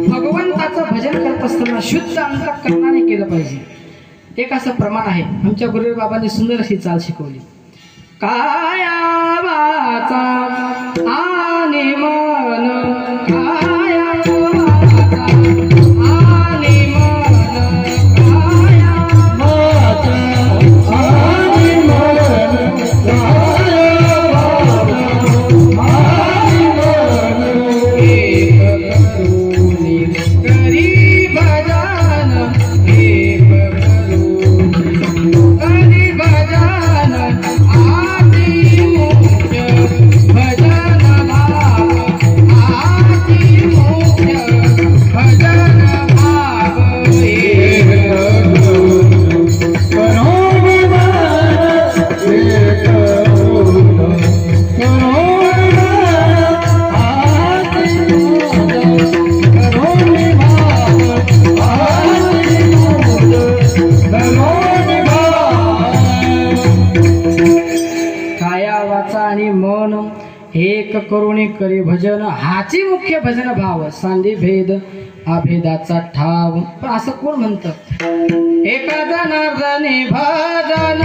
भगवंताचं भजन करत असताना शुद्ध अंतःकरणाने केलं पाहिजे. एक असं प्रमाण आहे. आमच्या गुरुदेव बाबांनी सुंदर अशी चाल शिकवली. काया वाचा आणि मन, काया वाचा आणि मन, काया वाचा आणि मन, काया वाचा आणि मन, एक करुणी करी भजन, एक करुणी करी भजन, आदि मुख्य भजन भाव, आदि मुख्य भजन भाव, एक करुणी एक काया वाचा आणि मन एक करुणी करी भजन, हाची मुख्य भजन भाव, सांडी भेद अभेदाचा ठाव. पण असं कोण म्हणतं? एका जनार्दनी भजन,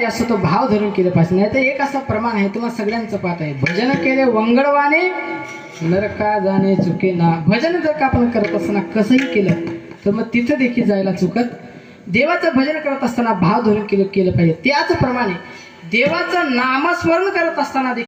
असं तो भाव धरून केलं पाहिजे. नाही तर एक असं प्रमाण आहे, तुम्हाला सगळ्यांचं पाठ आहे. भजन केले वंगडवाने नरका जाणे चुके ना. भजन जर का आपण करत असताना कसंही केलं तर मग तिथं देखील जायला चुकत. देवाचं भजन करत असताना भाव धरून केलं पाहिजे. त्याचप्रमाणे देवाचं नामस्मरण करत असताना